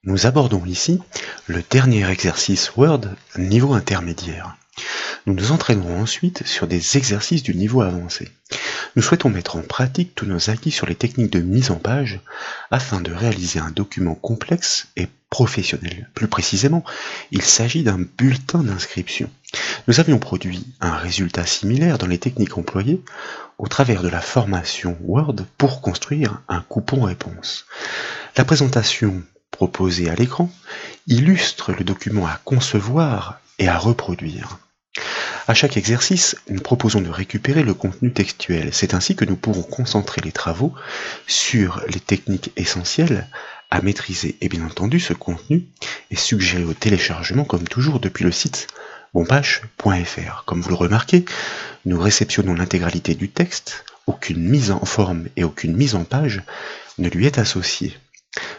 Nous abordons ici le dernier exercice Word niveau intermédiaire. Nous nous entraînerons ensuite sur des exercices du niveau avancé. Nous souhaitons mettre en pratique tous nos acquis sur les techniques de mise en page afin de réaliser un document complexe et professionnel. Plus précisément, il s'agit d'un bulletin d'inscription. Nous avions produit un résultat similaire dans les techniques employées au travers de la formation Word pour construire un coupon réponse. La présentation proposée à l'écran illustre le document à concevoir et à reproduire. À chaque exercice, nous proposons de récupérer le contenu textuel. C'est ainsi que nous pourrons concentrer les travaux sur les techniques essentielles à maîtriser. Et bien entendu, ce contenu est suggéré au téléchargement comme toujours depuis le site bonpache.fr. Comme vous le remarquez, nous réceptionnons l'intégralité du texte, aucune mise en forme et aucune mise en page ne lui est associée.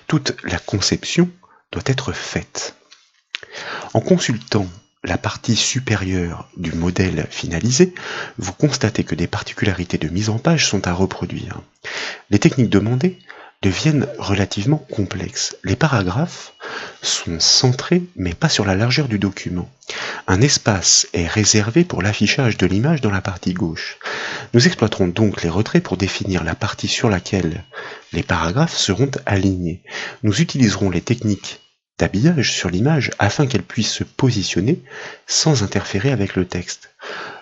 Toute la conception doit être faite. En consultant la partie supérieure du modèle finalisé, vous constatez que des particularités de mise en page sont à reproduire. Les techniques demandées deviennent relativement complexes. Les paragraphes sont centrés mais pas sur la largeur du document. Un espace est réservé pour l'affichage de l'image dans la partie gauche. Nous exploiterons donc les retraits pour définir la partie sur laquelle les paragraphes seront alignés. Nous utiliserons les techniques d'habillage sur l'image afin qu'elle puisse se positionner sans interférer avec le texte.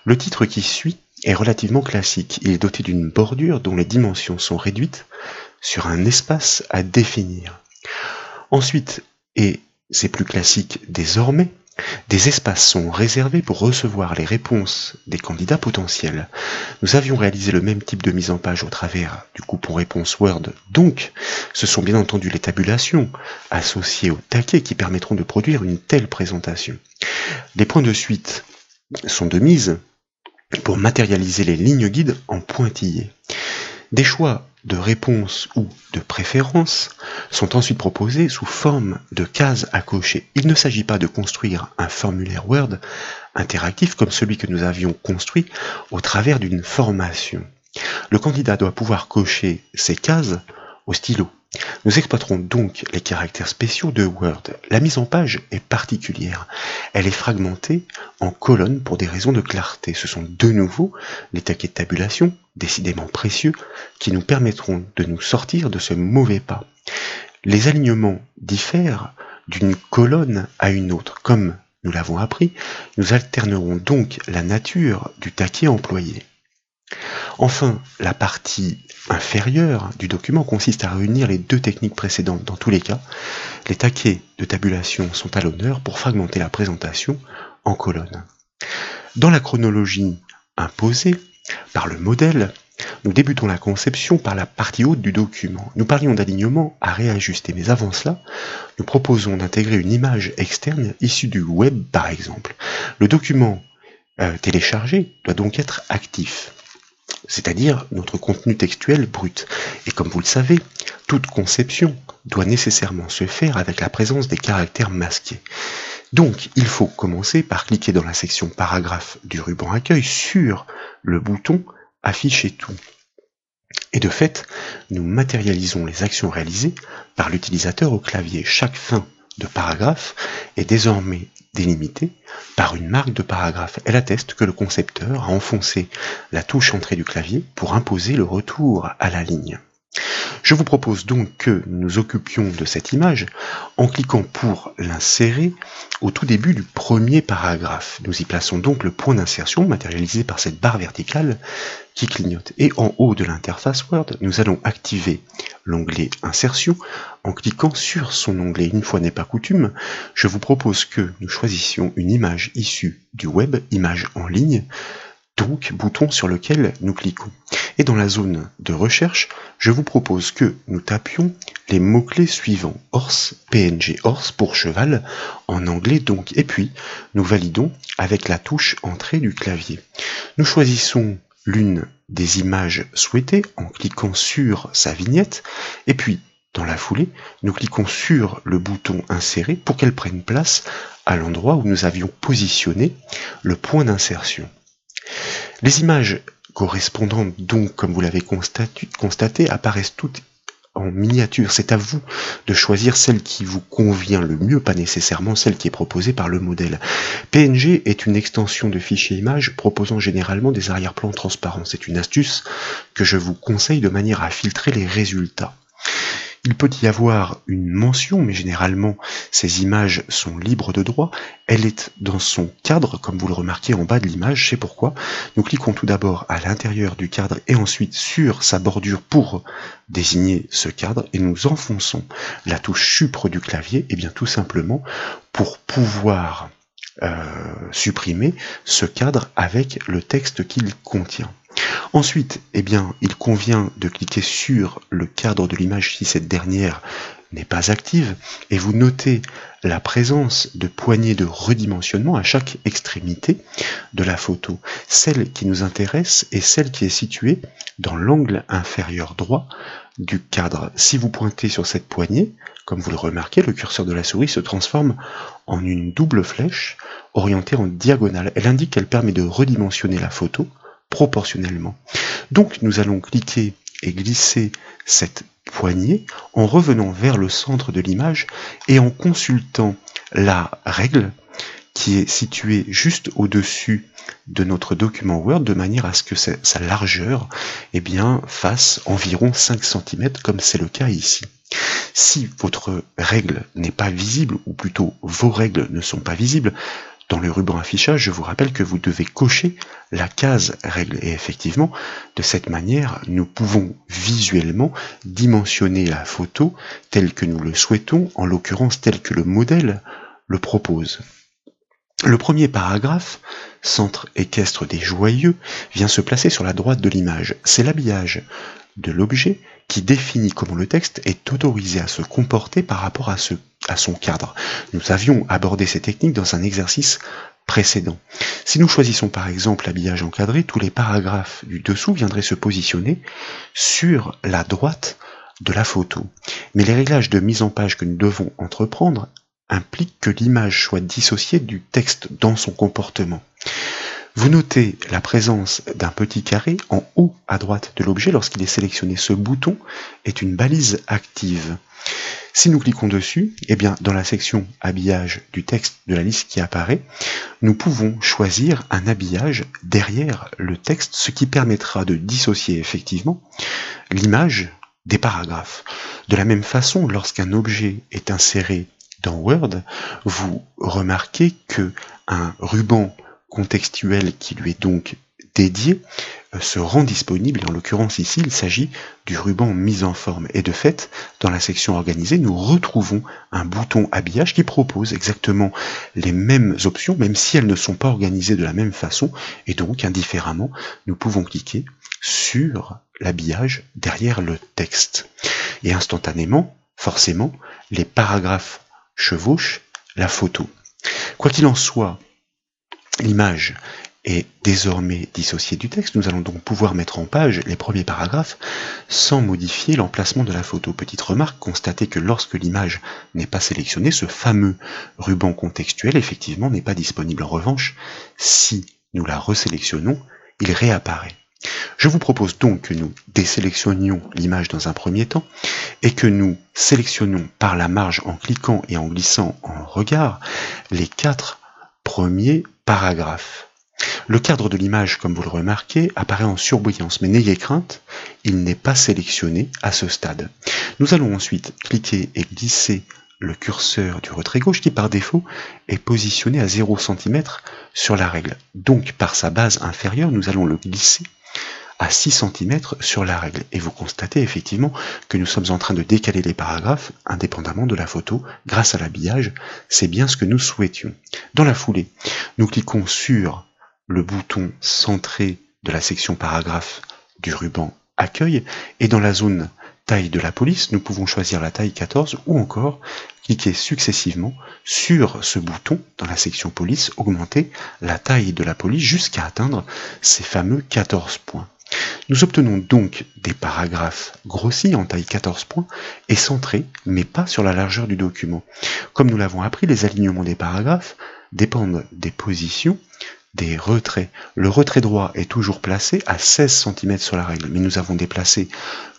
Le titre qui suit est relativement classique. Il est doté d'une bordure dont les dimensions sont réduites sur un espace à définir. Ensuite, et c'est plus classique désormais, des espaces sont réservés pour recevoir les réponses des candidats potentiels. Nous avions réalisé le même type de mise en page au travers du coupon réponse Word, donc ce sont bien entendu les tabulations associées au taquet qui permettront de produire une telle présentation. Les points de suite sont de mise pour matérialiser les lignes guides en pointillés. Des choix de réponse ou de préférence sont ensuite proposés sous forme de cases à cocher. Il ne s'agit pas de construire un formulaire Word interactif comme celui que nous avions construit au travers d'une formation. Le candidat doit pouvoir cocher ces cases au stylo. Nous exploiterons donc les caractères spéciaux de Word. La mise en page est particulière. Elle est fragmentée en colonnes pour des raisons de clarté. Ce sont de nouveau les taquets de tabulation, décidément précieux, qui nous permettront de nous sortir de ce mauvais pas. Les alignements diffèrent d'une colonne à une autre. Comme nous l'avons appris, nous alternerons donc la nature du taquet employé. Enfin, la partie inférieure du document consiste à réunir les deux techniques précédentes. Dans tous les cas, les taquets de tabulation sont à l'honneur pour fragmenter la présentation en colonnes. Dans la chronologie imposée par le modèle, nous débutons la conception par la partie haute du document. Nous parlions d'alignement à réajuster, mais avant cela, nous proposons d'intégrer une image externe issue du web par exemple. Le document téléchargé doit donc être actif, c'est-à-dire notre contenu textuel brut. Et comme vous le savez, toute conception doit nécessairement se faire avec la présence des caractères masqués. Donc, il faut commencer par cliquer dans la section paragraphe du ruban accueil sur le bouton afficher tout. Et de fait, nous matérialisons les actions réalisées par l'utilisateur au clavier. Chaque fin de paragraphe est désormais délimitée par une marque de paragraphe. Elle atteste que le concepteur a enfoncé la touche entrée du clavier pour imposer le retour à la ligne. Je vous propose donc que nous nous occupions de cette image en cliquant pour l'insérer au tout début du premier paragraphe. Nous y plaçons donc le point d'insertion matérialisé par cette barre verticale qui clignote. Et en haut de l'interface Word, nous allons activer l'onglet Insertion en cliquant sur son onglet. Une fois n'est pas coutume, je vous propose que nous choisissions une image issue du web, image en ligne, donc bouton sur lequel nous cliquons. Et dans la zone de recherche, je vous propose que nous tapions les mots-clés suivants. Horse, PNG, horse pour cheval, en anglais donc. Et puis, nous validons avec la touche entrée du clavier. Nous choisissons l'une des images souhaitées en cliquant sur sa vignette. Et puis, dans la foulée, nous cliquons sur le bouton insérer pour qu'elle prenne place à l'endroit où nous avions positionné le point d'insertion. Les images correspondantes donc, comme vous l'avez constaté, apparaissent toutes en miniature. C'est à vous de choisir celle qui vous convient le mieux, pas nécessairement celle qui est proposée par le modèle. PNG est une extension de fichier image proposant généralement des arrière-plans transparents. C'est une astuce que je vous conseille de manière à filtrer les résultats. Il peut y avoir une mention, mais généralement ces images sont libres de droit. Elle est dans son cadre, comme vous le remarquez en bas de l'image, c'est pourquoi. Nous cliquons tout d'abord à l'intérieur du cadre et ensuite sur sa bordure pour désigner ce cadre et nous enfonçons la touche Supre du clavier, et bien tout simplement pour pouvoir supprimer ce cadre avec le texte qu'il contient. Ensuite, eh bien, il convient de cliquer sur le cadre de l'image si cette dernière n'est pas active, et vous notez la présence de poignées de redimensionnement à chaque extrémité de la photo. Celle qui nous intéresse est celle qui est située dans l'angle inférieur droit du cadre. Si vous pointez sur cette poignée, comme vous le remarquez, le curseur de la souris se transforme en une double flèche orientée en diagonale. Elle indique qu'elle permet de redimensionner la photo proportionnellement. Donc nous allons cliquer et glisser cette poignée en revenant vers le centre de l'image et en consultant la règle qui est située juste au-dessus de notre document Word de manière à ce que sa largeur fasse environ 5 cm comme c'est le cas ici. Si votre règle n'est pas visible, ou plutôt vos règles ne sont pas visibles, dans le ruban affichage, je vous rappelle que vous devez cocher la case règle. Et effectivement, de cette manière, nous pouvons visuellement dimensionner la photo telle que nous le souhaitons, en l'occurrence telle que le modèle le propose. Le premier paragraphe, centre équestre des joyeux, vient se placer sur la droite de l'image. C'est l'habillage de l'objet qui définit comment le texte est autorisé à se comporter par rapport à son cadre. Nous avions abordé ces techniques dans un exercice précédent. Si nous choisissons par exemple l'habillage encadré, tous les paragraphes du dessous viendraient se positionner sur la droite de la photo. Mais les réglages de mise en page que nous devons entreprendre impliquent que l'image soit dissociée du texte dans son comportement. Vous notez la présence d'un petit carré en haut à droite de l'objet lorsqu'il est sélectionné. Ce bouton est une balise active. Si nous cliquons dessus, eh bien, dans la section habillage du texte de la liste qui apparaît, nous pouvons choisir un habillage derrière le texte, ce qui permettra de dissocier effectivement l'image des paragraphes. De la même façon, lorsqu'un objet est inséré dans Word, vous remarquez que un ruban contextuel qui lui est donc dédié se rend disponible, et en l'occurrence ici il s'agit du ruban mise en forme, et de fait dans la section organisée nous retrouvons un bouton habillage qui propose exactement les mêmes options même si elles ne sont pas organisées de la même façon, et donc indifféremment nous pouvons cliquer sur l'habillage derrière le texte et instantanément, forcément, les paragraphes chevauchent la photo. Quoi qu'il en soit, l'image est désormais dissociée du texte. Nous allons donc pouvoir mettre en page les premiers paragraphes sans modifier l'emplacement de la photo. Petite remarque, constatez que lorsque l'image n'est pas sélectionnée, ce fameux ruban contextuel effectivement n'est pas disponible. En revanche, si nous la resélectionnons, il réapparaît. Je vous propose donc que nous désélectionnions l'image dans un premier temps et que nous sélectionnons par la marge en cliquant et en glissant en regard les 4 premiers paragraphes. Le cadre de l'image, comme vous le remarquez, apparaît en surbrillance, mais n'ayez crainte, il n'est pas sélectionné à ce stade. Nous allons ensuite cliquer et glisser le curseur du retrait gauche qui par défaut est positionné à 0 cm sur la règle. Donc par sa base inférieure, nous allons le glisser à 6 cm sur la règle. Et vous constatez effectivement que nous sommes en train de décaler les paragraphes indépendamment de la photo grâce à l'habillage. C'est bien ce que nous souhaitions. Dans la foulée, nous cliquons sur le bouton centré de la section paragraphe du ruban accueil et dans la zone taille de la police, nous pouvons choisir la taille 14 ou encore cliquer successivement sur ce bouton dans la section police, augmenter la taille de la police jusqu'à atteindre ces fameux 14 points. Nous obtenons donc des paragraphes grossis en taille 14 points et centrés, mais pas sur la largeur du document. Comme nous l'avons appris, les alignements des paragraphes dépendent des positions des retraits. Le retrait droit est toujours placé à 16 cm sur la règle, mais nous avons déplacé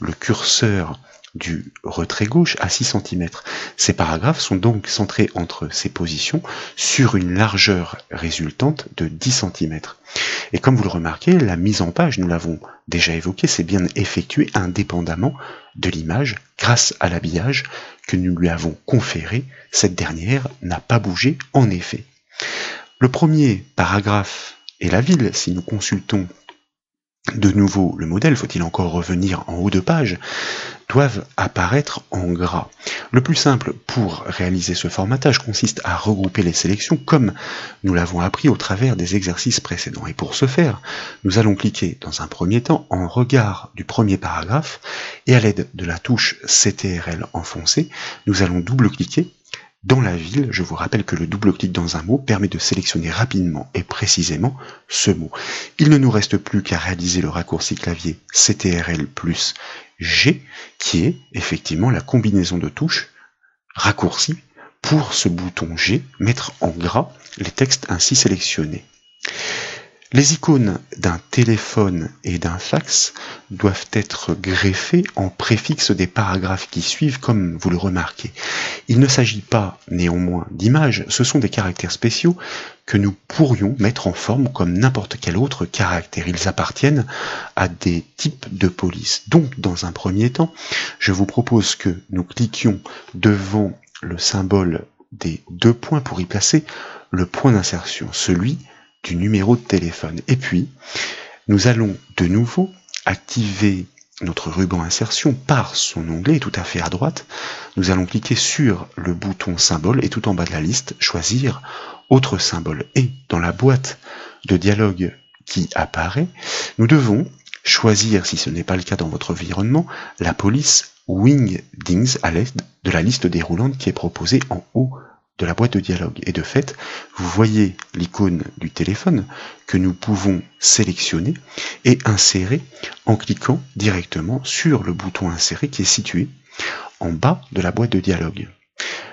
le curseur du retrait gauche à 6 cm. Ces paragraphes sont donc centrés entre ces positions sur une largeur résultante de 10 cm. Et comme vous le remarquez, la mise en page, nous l'avons déjà évoqué, c'est bien effectuée indépendamment de l'image grâce à l'habillage que nous lui avons conféré. Cette dernière n'a pas bougé en effet. Le premier paragraphe est la ville. Si nous consultons de nouveau le modèle, faut-il encore revenir en haut de page, doivent apparaître en gras. Le plus simple pour réaliser ce formatage consiste à regrouper les sélections comme nous l'avons appris au travers des exercices précédents. Et pour ce faire, nous allons cliquer dans un premier temps en regard du premier paragraphe et à l'aide de la touche CTRL enfoncée, nous allons double-cliquer dans la ville. Je vous rappelle que le double-clic dans un mot permet de sélectionner rapidement et précisément ce mot. Il ne nous reste plus qu'à réaliser le raccourci clavier CTRL plus G, qui est effectivement la combinaison de touches raccourci pour ce bouton G, mettre en gras les textes ainsi sélectionnés. Les icônes d'un téléphone et d'un fax doivent être greffées en préfixe des paragraphes qui suivent, comme vous le remarquez. Il ne s'agit pas néanmoins d'images, ce sont des caractères spéciaux que nous pourrions mettre en forme comme n'importe quel autre caractère. Ils appartiennent à des types de police. Donc, dans un premier temps, je vous propose que nous cliquions devant le symbole des 2 points pour y placer le point d'insertion, celui du numéro de téléphone. Et puis, nous allons de nouveau activer notre ruban insertion par son onglet tout à fait à droite. Nous allons cliquer sur le bouton symbole et tout en bas de la liste, choisir autre symbole. Et dans la boîte de dialogue qui apparaît, nous devons choisir, si ce n'est pas le cas dans votre environnement, la police Wingdings à l'aide de la liste déroulante qui est proposée en haut de la boîte de dialogue. Et de fait, vous voyez l'icône du téléphone que nous pouvons sélectionner et insérer en cliquant directement sur le bouton insérer qui est situé en bas de la boîte de dialogue.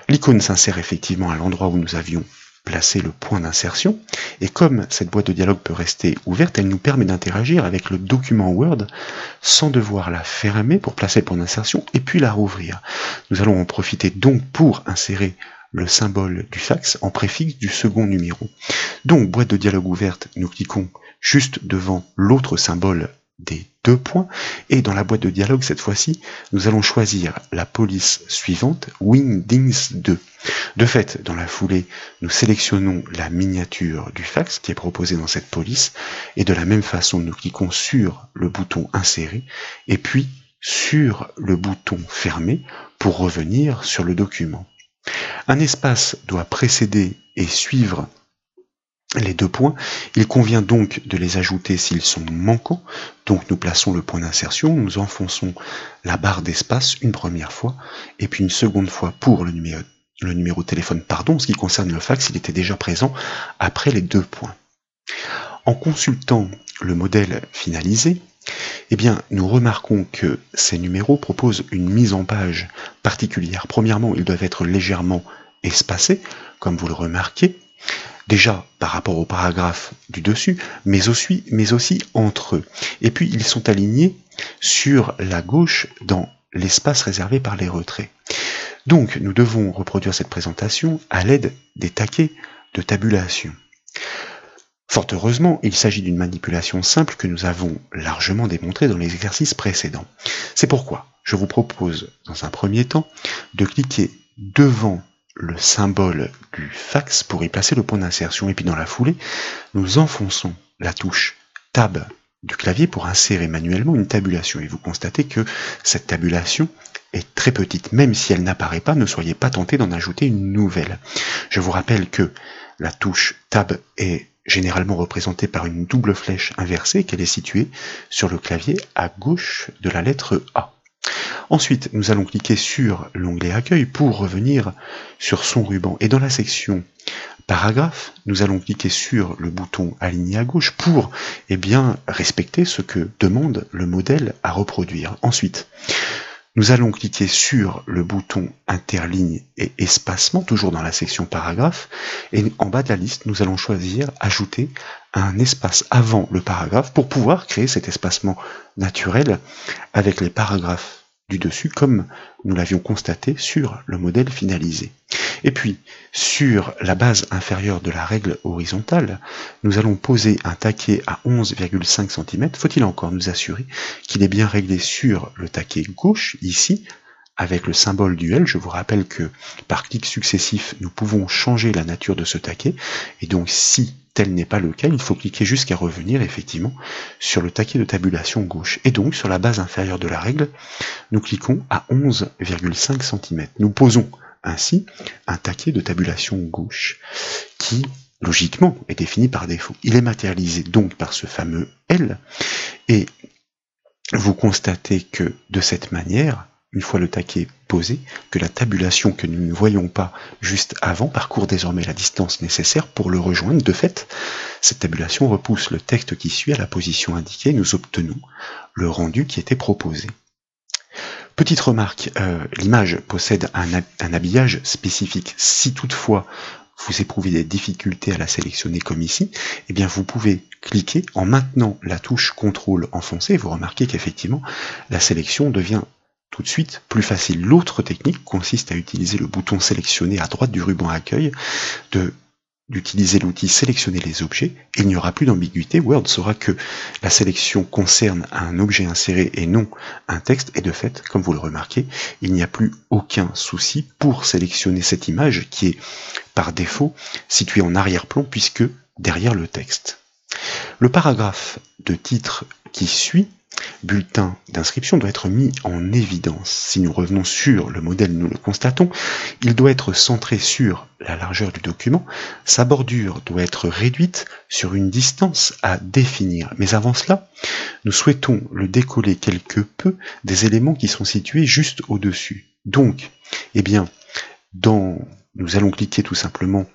L'icône s'insère effectivement à l'endroit où nous avions placé le point d'insertion, et comme cette boîte de dialogue peut rester ouverte, elle nous permet d'interagir avec le document Word sans devoir la fermer pour placer le point d'insertion et puis la rouvrir. Nous allons en profiter donc pour insérer le symbole du fax en préfixe du second numéro. Donc, boîte de dialogue ouverte, nous cliquons juste devant l'autre symbole des 2 points, et dans la boîte de dialogue, cette fois-ci, nous allons choisir la police suivante, Wingdings 2. De fait, dans la foulée, nous sélectionnons la miniature du fax qui est proposée dans cette police, et de la même façon, nous cliquons sur le bouton insérer, et puis sur le bouton fermer pour revenir sur le document. Un espace doit précéder et suivre les 2 points. Il convient donc de les ajouter s'ils sont manquants. Donc nous plaçons le point d'insertion, nous enfonçons la barre d'espace une première fois, et puis une seconde fois pour le numéro de téléphone. En ce qui concerne le fax, il était déjà présent après les 2 points. En consultant le modèle finalisé, eh bien, nous remarquons que ces numéros proposent une mise en page particulière. Premièrement, ils doivent être légèrement espacés, comme vous le remarquez, déjà par rapport au paragraphe du dessus, mais aussi entre eux. Et puis, ils sont alignés sur la gauche dans l'espace réservé par les retraits. Donc, nous devons reproduire cette présentation à l'aide des taquets de tabulation. Fort heureusement, il s'agit d'une manipulation simple que nous avons largement démontrée dans les exercices précédents. C'est pourquoi je vous propose, dans un premier temps, de cliquer devant le symbole du fax pour y placer le point d'insertion. Et puis dans la foulée, nous enfonçons la touche Tab du clavier pour insérer manuellement une tabulation. Et vous constatez que cette tabulation est très petite. Même si elle n'apparaît pas, ne soyez pas tentés d'en ajouter une nouvelle. Je vous rappelle que la touche Tab est généralement représentée par une double flèche inversée, qu'elle est située sur le clavier à gauche de la lettre A. Ensuite, nous allons cliquer sur l'onglet Accueil pour revenir sur son ruban. Et dans la section Paragraphe, nous allons cliquer sur le bouton Aligner à gauche pour respecter ce que demande le modèle à reproduire. Ensuite, nous allons cliquer sur le bouton Interligne et Espacement, toujours dans la section Paragraphe, et en bas de la liste, nous allons choisir Ajouter un espace avant le paragraphe pour pouvoir créer cet espacement naturel avec les paragraphes du dessus comme nous l'avions constaté sur le modèle finalisé. Et puis, sur la base inférieure de la règle horizontale, nous allons poser un taquet à 11,5 cm. Faut-il encore nous assurer qu'il est bien réglé sur le taquet gauche, ici, avec le symbole du L. Je vous rappelle que par clic successif, nous pouvons changer la nature de ce taquet. Et donc, si tel n'est pas le cas, il faut cliquer jusqu'à revenir, effectivement, sur le taquet de tabulation gauche. Et donc, sur la base inférieure de la règle, nous cliquons à 11,5 cm. Nous posons ainsi un taquet de tabulation gauche qui, logiquement, est défini par défaut. Il est matérialisé donc par ce fameux L, et vous constatez que, de cette manière, une fois le taquet posé, que la tabulation que nous ne voyons pas juste avant parcourt désormais la distance nécessaire pour le rejoindre. De fait, cette tabulation repousse le texte qui suit à la position indiquée et nous obtenons le rendu qui était proposé. Petite remarque, l'image possède un habillage spécifique. Si toutefois vous éprouvez des difficultés à la sélectionner comme ici, eh bien vous pouvez cliquer en maintenant la touche CTRL enfoncée et vous remarquez qu'effectivement la sélection devient tout de suite plus facile. L'autre technique consiste à utiliser le bouton sélectionner à droite du ruban accueil, d'utiliser l'outil sélectionner les objets, et il n'y aura plus d'ambiguïté. Word saura que la sélection concerne un objet inséré et non un texte, et de fait, comme vous le remarquez, il n'y a plus aucun souci pour sélectionner cette image qui est par défaut située en arrière-plan puisque derrière le texte. Le paragraphe de titre qui suit, bulletin d'inscription, doit être mis en évidence. Si nous revenons sur le modèle, nous le constatons, il doit être centré sur la largeur du document, sa bordure doit être réduite sur une distance à définir. Mais avant cela, nous souhaitons le décoller quelque peu des éléments qui sont situés juste au-dessus. Donc, eh bien, nous allons cliquer tout simplement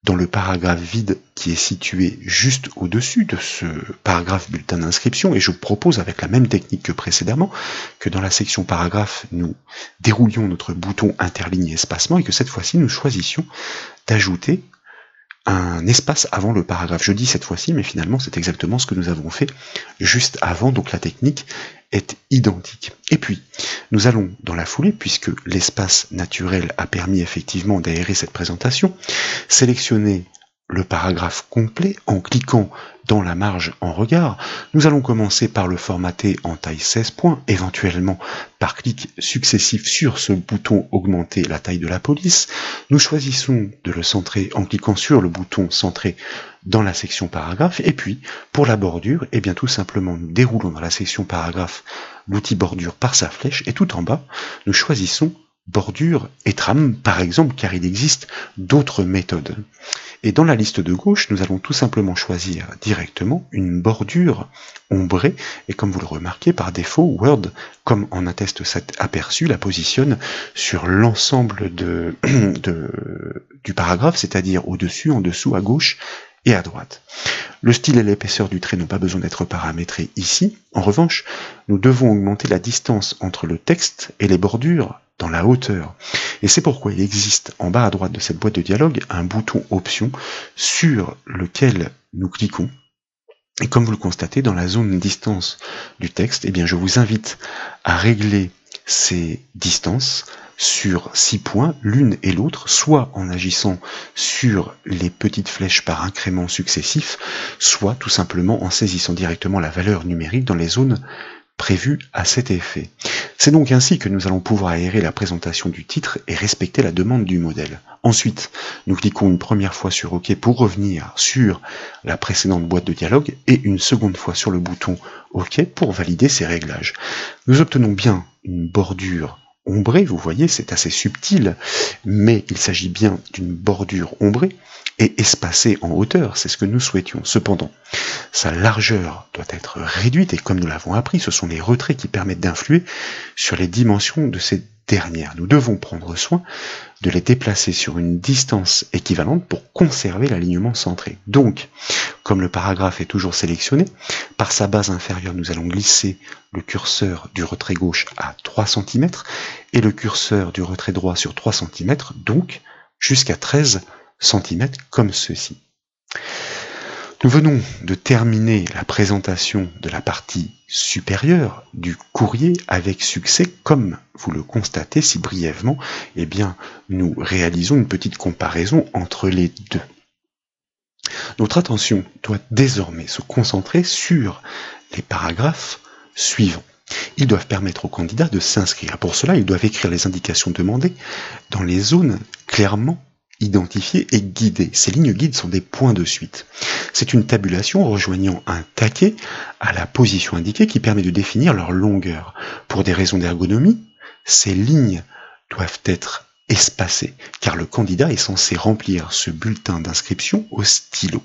dans le paragraphe vide qui est situé juste au-dessus de ce paragraphe bulletin d'inscription, et je propose avec la même technique que précédemment, que dans la section paragraphe, nous déroulions notre bouton interligne espacement, et que cette fois-ci, nous choisissions d'ajouter un espace avant le paragraphe. Je dis cette fois-ci, mais finalement, c'est exactement ce que nous avons fait juste avant, donc la technique est identique. Et puis, nous allons dans la foulée, puisque l'espace naturel a permis effectivement d'aérer cette présentation, sélectionner le paragraphe complet en cliquant dans la marge en regard. Nous allons commencer par le formater en taille 16 points, éventuellement par clic successif sur ce bouton augmenter la taille de la police. Nous choisissons de le centrer en cliquant sur le bouton centrer dans la section paragraphe, et puis pour la bordure, eh bien tout simplement nous déroulons dans la section paragraphe l'outil bordure par sa flèche, et tout en bas, nous choisissons bordure et trame, par exemple, car il existe d'autres méthodes. Et dans la liste de gauche, nous allons tout simplement choisir directement une bordure ombrée, et comme vous le remarquez, par défaut, Word, comme en atteste cet aperçu, la positionne sur l'ensemble du paragraphe, c'est-à-dire au-dessus, en dessous, à gauche et à droite. Le style et l'épaisseur du trait n'ont pas besoin d'être paramétrés ici. En revanche, nous devons augmenter la distance entre le texte et les bordures dans la hauteur. Et c'est pourquoi il existe en bas à droite de cette boîte de dialogue un bouton option sur lequel nous cliquons. Et comme vous le constatez, dans la zone distance du texte, eh bien, je vous invite à régler ces distances sur 6 points, l'une et l'autre, soit en agissant sur les petites flèches par incrément successif, soit tout simplement en saisissant directement la valeur numérique dans les zones prévues à cet effet. C'est donc ainsi que nous allons pouvoir aérer la présentation du titre et respecter la demande du modèle. Ensuite, nous cliquons une première fois sur OK pour revenir sur la précédente boîte de dialogue et une seconde fois sur le bouton OK pour valider ces réglages. Nous obtenons bien une bordure ombrée, vous voyez, c'est assez subtil, mais il s'agit bien d'une bordure ombrée et espacée en hauteur, c'est ce que nous souhaitions. Cependant, sa largeur doit être réduite et comme nous l'avons appris, ce sont les retraits qui permettent d'influer sur les dimensions de ces dernières. Nous devons prendre soin de les déplacer sur une distance équivalente pour conserver l'alignement centré. Donc, comme le paragraphe est toujours sélectionné, par sa base inférieure, nous allons glisser le curseur du retrait gauche à 3 cm et le curseur du retrait droit sur 3 cm, donc jusqu'à 13 cm comme ceci. Nous venons de terminer la présentation de la partie supérieure du courrier avec succès. Comme vous le constatez si brièvement, eh bien, nous réalisons une petite comparaison entre les deux. Notre attention doit désormais se concentrer sur les paragraphes suivants. Ils doivent permettre aux candidats de s'inscrire. Pour cela, ils doivent écrire les indications demandées dans les zones clairement identifiées et guidées. Ces lignes guides sont des points de suite. C'est une tabulation rejoignant un taquet à la position indiquée qui permet de définir leur longueur. Pour des raisons d'ergonomie, ces lignes doivent être espacées, car le candidat est censé remplir ce bulletin d'inscription au stylo.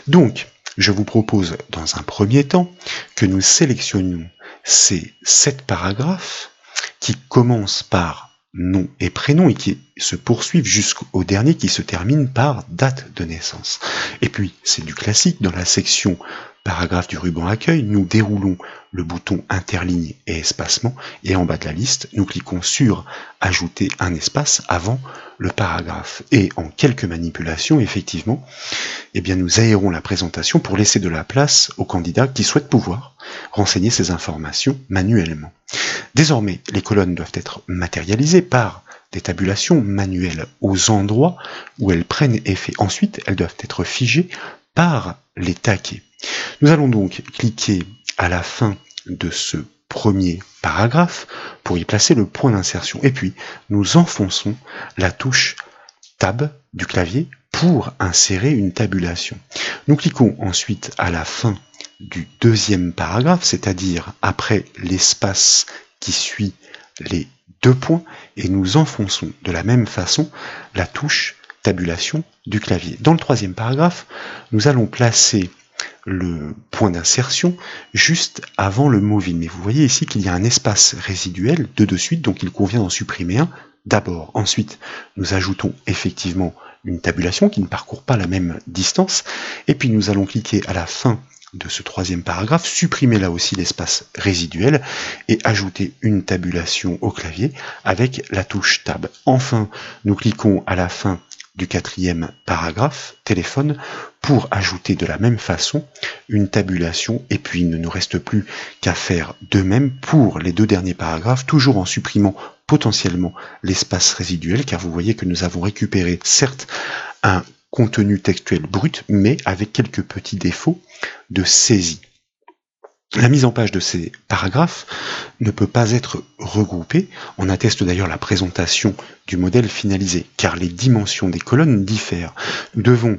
Donc, je vous propose dans un premier temps que nous sélectionnions ces 7 paragraphes qui commencent par nom et prénom et qui se poursuivent jusqu'au dernier qui se termine par date de naissance. Et puis, c'est du classique, dans la section paragraphe du ruban accueil, nous déroulons le bouton interligne et espacement et en bas de la liste, nous cliquons sur ajouter un espace avant le paragraphe. Et en quelques manipulations, effectivement, eh bien, nous aérons la présentation pour laisser de la place aux candidats qui souhaitent pouvoir renseigner ces informations manuellement. Désormais, les colonnes doivent être matérialisées par des tabulations manuelles aux endroits où elles prennent effet. Ensuite, elles doivent être figées par les taquets. Nous allons donc cliquer à la fin de ce premier paragraphe pour y placer le point d'insertion. Et puis, nous enfonçons la touche Tab du clavier pour insérer une tabulation. Nous cliquons ensuite à la fin du deuxième paragraphe, c'est-à-dire après l'espace qui suit les 2 points, et nous enfonçons de la même façon la touche tabulation du clavier. Dans le troisième paragraphe, nous allons placer le point d'insertion juste avant le mot vide. Mais vous voyez ici qu'il y a un espace résiduel de suite, donc il convient d'en supprimer un d'abord. Ensuite, nous ajoutons effectivement une tabulation qui ne parcourt pas la même distance, et puis nous allons cliquer à la fin de ce troisième paragraphe, supprimer là aussi l'espace résiduel et ajouter une tabulation au clavier avec la touche Tab. Enfin, nous cliquons à la fin du quatrième paragraphe, téléphone, pour ajouter de la même façon une tabulation, et puis il ne nous reste plus qu'à faire de même pour les 2 derniers paragraphes, toujours en supprimant potentiellement l'espace résiduel, car vous voyez que nous avons récupéré certes un contenu textuel brut, mais avec quelques petits défauts de saisie. La mise en page de ces paragraphes ne peut pas être regroupée, en atteste d'ailleurs la présentation du modèle finalisé, car les dimensions des colonnes diffèrent. Nous devons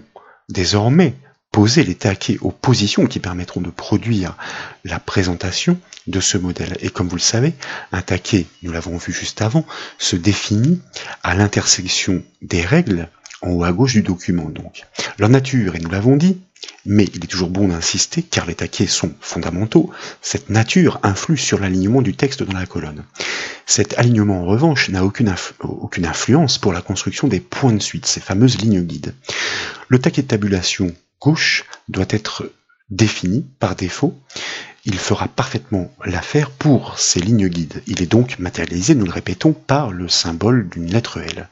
désormais poser les taquets aux positions qui permettront de produire la présentation de ce modèle. Et comme vous le savez, un taquet, nous l'avons vu juste avant, se définit à l'intersection des règles en haut à gauche du document. Donc, leur nature, et nous l'avons dit, mais il est toujours bon d'insister car les taquets sont fondamentaux, cette nature influe sur l'alignement du texte dans la colonne. Cet alignement en revanche n'a aucune influence pour la construction des points de suite, ces fameuses lignes guides. Le taquet de tabulation gauche doit être défini par défaut. Il fera parfaitement l'affaire pour ces lignes guides. Il est donc matérialisé, nous le répétons, par le symbole d'une lettre L.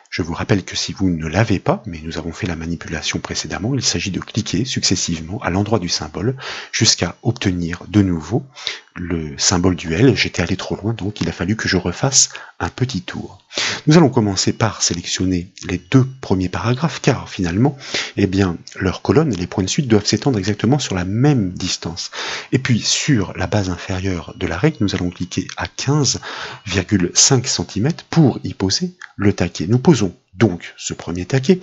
Je vous rappelle que si vous ne l'avez pas, mais nous avons fait la manipulation précédemment, il s'agit de cliquer successivement à l'endroit du symbole jusqu'à obtenir de nouveau le symbole du L. J'étais allé trop loin, donc il a fallu que je refasse un petit tour. Nous allons commencer par sélectionner les 2 premiers paragraphes, car finalement, eh bien, leurs colonnes, les points de suite, doivent s'étendre exactement sur la même distance. Et puis, sur la base inférieure de la règle, nous allons cliquer à 15,5 cm pour y poser le taquet. Nous posons donc ce premier taquet,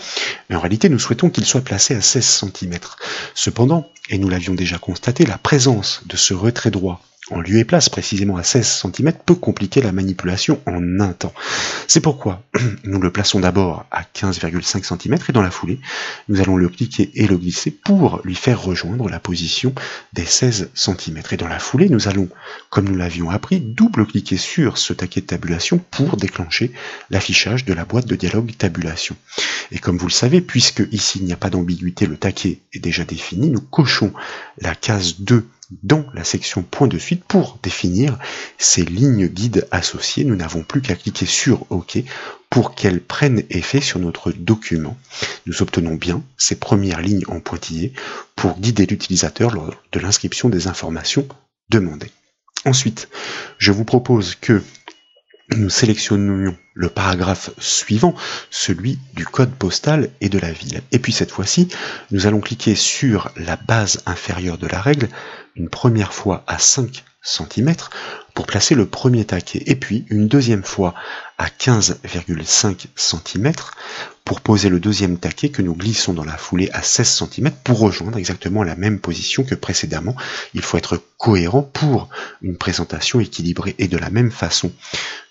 mais en réalité, nous souhaitons qu'il soit placé à 16 cm. Cependant, et nous l'avions déjà constaté, la présence de ce retrait droit en lieu et place précisément à 16 cm peut compliquer la manipulation en un temps. C'est pourquoi nous le plaçons d'abord à 15,5 cm et dans la foulée, nous allons le cliquer et le glisser pour lui faire rejoindre la position des 16 cm. Et dans la foulée, nous allons, comme nous l'avions appris, double-cliquer sur ce taquet de tabulation pour déclencher l'affichage de la boîte de dialogue tabulation. Et comme vous le savez, puisque ici il n'y a pas d'ambiguïté, le taquet est déjà défini, nous cochons la case 2 dans la section point de suite pour définir ces lignes guides associées. Nous n'avons plus qu'à cliquer sur OK pour qu'elles prennent effet sur notre document. Nous obtenons bien ces premières lignes en pointillé pour guider l'utilisateur lors de l'inscription des informations demandées. Ensuite, je vous propose que nous sélectionnions le paragraphe suivant, celui du code postal et de la ville. Et puis cette fois-ci, nous allons cliquer sur la base inférieure de la règle, une première fois à 5 cm, pour placer le premier taquet, et puis une deuxième fois à 15,5 cm, pour poser le deuxième taquet que nous glissons dans la foulée à 16 cm pour rejoindre exactement la même position que précédemment. Il faut être cohérent pour une présentation équilibrée, et de la même façon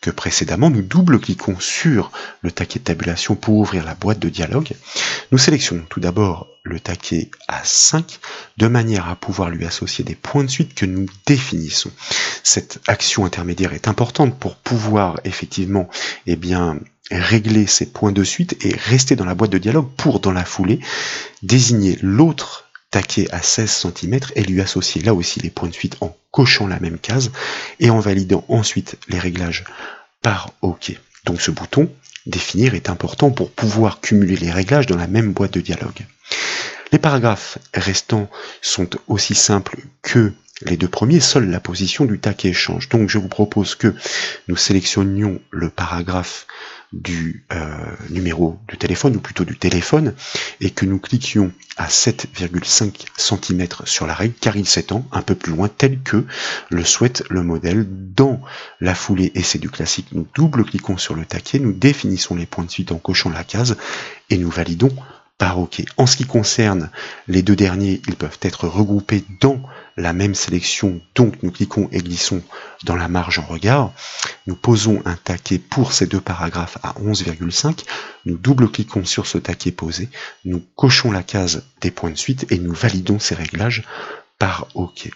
que précédemment, nous double-cliquons sur le taquet de tabulation pour ouvrir la boîte de dialogue. Nous sélectionnons tout d'abord le taquet à 5 de manière à pouvoir lui associer des points de suite que nous définissons. Cette action intermédiaire est importante pour pouvoir effectivement régler ces points de suite et rester dans la boîte de dialogue pour, dans la foulée, désigner l'autre taquet à 16 cm et lui associer là aussi les points de suite en cochant la même case et en validant ensuite les réglages par OK. Donc ce bouton définir est important pour pouvoir cumuler les réglages dans la même boîte de dialogue. Les paragraphes restants sont aussi simples que les deux premiers, seule la position du taquet change. Donc je vous propose que nous sélectionnions le paragraphe du numéro de téléphone, ou plutôt du téléphone, et que nous cliquions à 7,5 cm sur la règle, car il s'étend un peu plus loin, tel que le souhaite le modèle. Dans la foulée, et c'est du classique, nous double-cliquons sur le taquet, nous définissons les points de suite en cochant la case, et nous validons par OK. En ce qui concerne les deux derniers, ils peuvent être regroupés dans la même sélection, donc nous cliquons et glissons dans la marge en regard. Nous posons un taquet pour ces deux paragraphes à 11,5, nous double-cliquons sur ce taquet posé, nous cochons la case des points de suite et nous validons ces réglages par OK.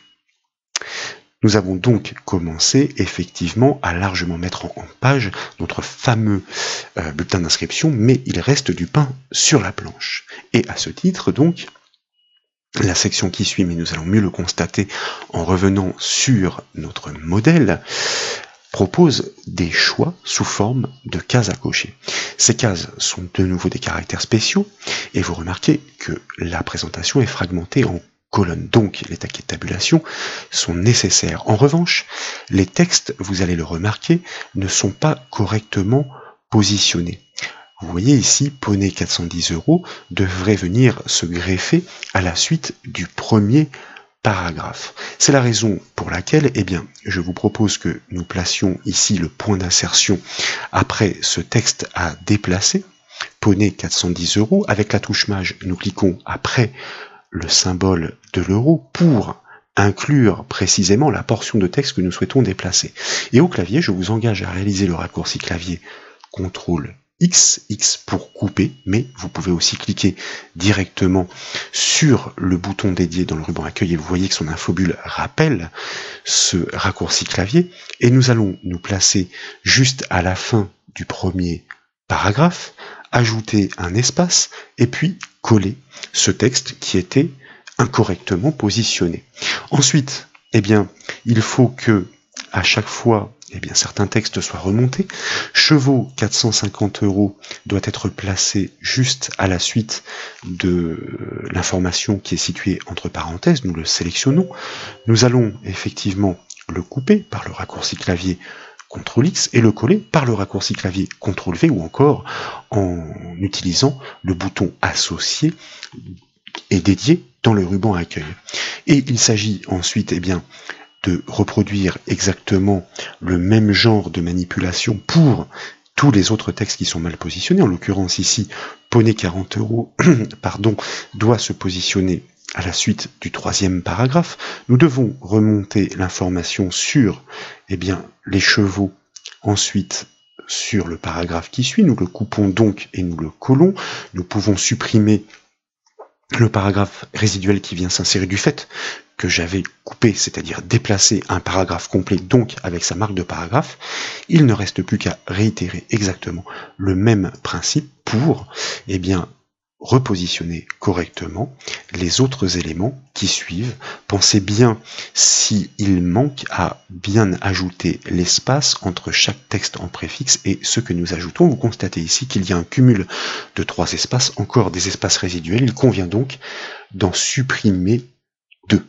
Nous avons donc commencé effectivement à largement mettre en page notre fameux bulletin d'inscription, mais il reste du pain sur la planche. Et à ce titre donc, la section qui suit, mais nous allons mieux le constater en revenant sur notre modèle, propose des choix sous forme de cases à cocher. Ces cases sont de nouveau des caractères spéciaux, et vous remarquez que la présentation est fragmentée en colonnes. Donc les taquets de tabulation sont nécessaires. En revanche, les textes, vous allez le remarquer, ne sont pas correctement positionnés. Vous voyez ici, Poney 410 € devrait venir se greffer à la suite du premier paragraphe. C'est la raison pour laquelle, je vous propose que nous placions ici le point d'insertion après ce texte à déplacer, Poney 410 €. Avec la touche maj, nous cliquons après le symbole de l'euro pour inclure précisément la portion de texte que nous souhaitons déplacer. Et au clavier, je vous engage à réaliser le raccourci clavier CTRL X pour couper, mais vous pouvez aussi cliquer directement sur le bouton dédié dans le ruban accueil et vous voyez que son infobule rappelle ce raccourci clavier, et nous allons nous placer juste à la fin du premier paragraphe, ajouter un espace et puis coller ce texte qui était incorrectement positionné. Ensuite, il faut que à chaque fois certains textes soient remontés. Chevaux 450 € doit être placé juste à la suite de l'information qui est située entre parenthèses. Nous le sélectionnons. Nous allons effectivement le couper par le raccourci clavier CTRL X et le coller par le raccourci clavier CTRL V, ou encore en utilisant le bouton associé et dédié dans le ruban accueil. Et il s'agit ensuite de reproduire exactement le même genre de manipulation pour tous les autres textes qui sont mal positionnés. En l'occurrence ici, Poney 40 € doit se positionner à la suite du troisième paragraphe. Nous devons remonter l'information sur les chevaux, ensuite sur le paragraphe qui suit. Nous le coupons donc et nous le collons. Nous pouvons supprimer le paragraphe résiduel qui vient s'insérer du fait que j'avais coupé, c'est-à-dire déplacé un paragraphe complet, donc avec sa marque de paragraphe. Il ne reste plus qu'à réitérer exactement le même principe pour repositionner correctement les autres éléments qui suivent. Pensez bien, s'il manque, à bien ajouter l'espace entre chaque texte en préfixe et ce que nous ajoutons. Vous constatez ici qu'il y a un cumul de 3 espaces, encore des espaces résiduels. Il convient donc d'en supprimer 2.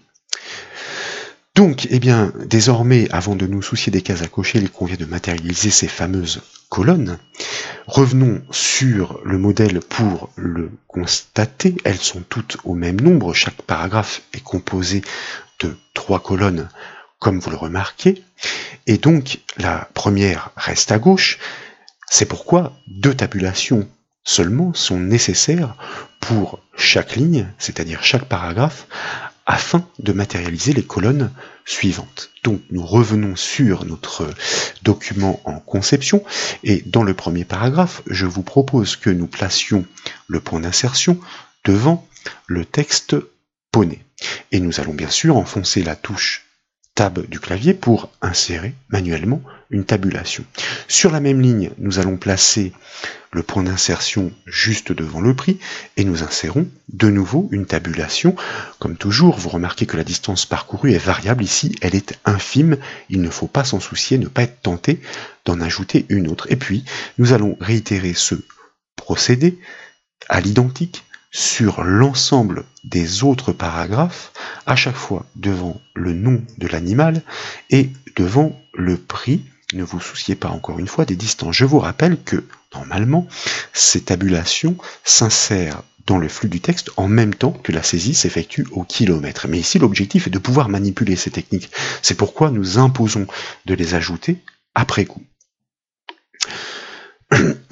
Donc, eh bien, désormais, avant de nous soucier des cases à cocher, il convient de matérialiser ces fameuses colonnes. Revenons sur le modèle pour le constater. Elles sont toutes au même nombre. Chaque paragraphe est composé de 3 colonnes, comme vous le remarquez. Et donc, la première reste à gauche. C'est pourquoi 2 tabulations seulement sont nécessaires pour chaque ligne, c'est-à-dire chaque paragraphe, afin de matérialiser les colonnes suivantes. Donc nous revenons sur notre document en conception, et dans le premier paragraphe, je vous propose que nous placions le point d'insertion devant le texte poney. Et nous allons bien sûr enfoncer la touche Tab du clavier pour insérer manuellement une tabulation. Sur la même ligne, nous allons placer le point d'insertion juste devant le prix et nous insérons de nouveau une tabulation. Comme toujours, vous remarquez que la distance parcourue est variable ici, elle est infime, il ne faut pas s'en soucier, ne pas être tenté d'en ajouter une autre. Et puis, nous allons réitérer ce procédé à l'identique sur l'ensemble des autres paragraphes, à chaque fois devant le nom de l'animal et devant le prix. Ne vous souciez pas encore une fois des distances. Je vous rappelle que, normalement, ces tabulations s'insèrent dans le flux du texte en même temps que la saisie s'effectue au kilomètre. Mais ici, l'objectif est de pouvoir manipuler ces techniques. C'est pourquoi nous imposons de les ajouter après coup.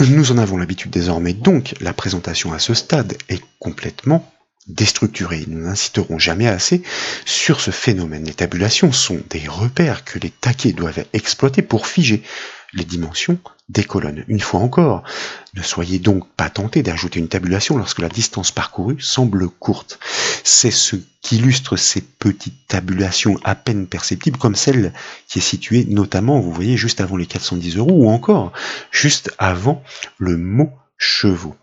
Nous en avons l'habitude désormais, donc la présentation à ce stade est complètement déstructurée. Nous n'insisterons jamais assez sur ce phénomène. Les tabulations sont des repères que les taquets doivent exploiter pour figer les dimensions des colonnes. Une fois encore, ne soyez donc pas tentés d'ajouter une tabulation lorsque la distance parcourue semble courte. C'est ce qu'illustre ces petites tabulations à peine perceptibles, comme celle qui est située notamment, vous voyez, juste avant les 410 €, ou encore juste avant le mot chevaux.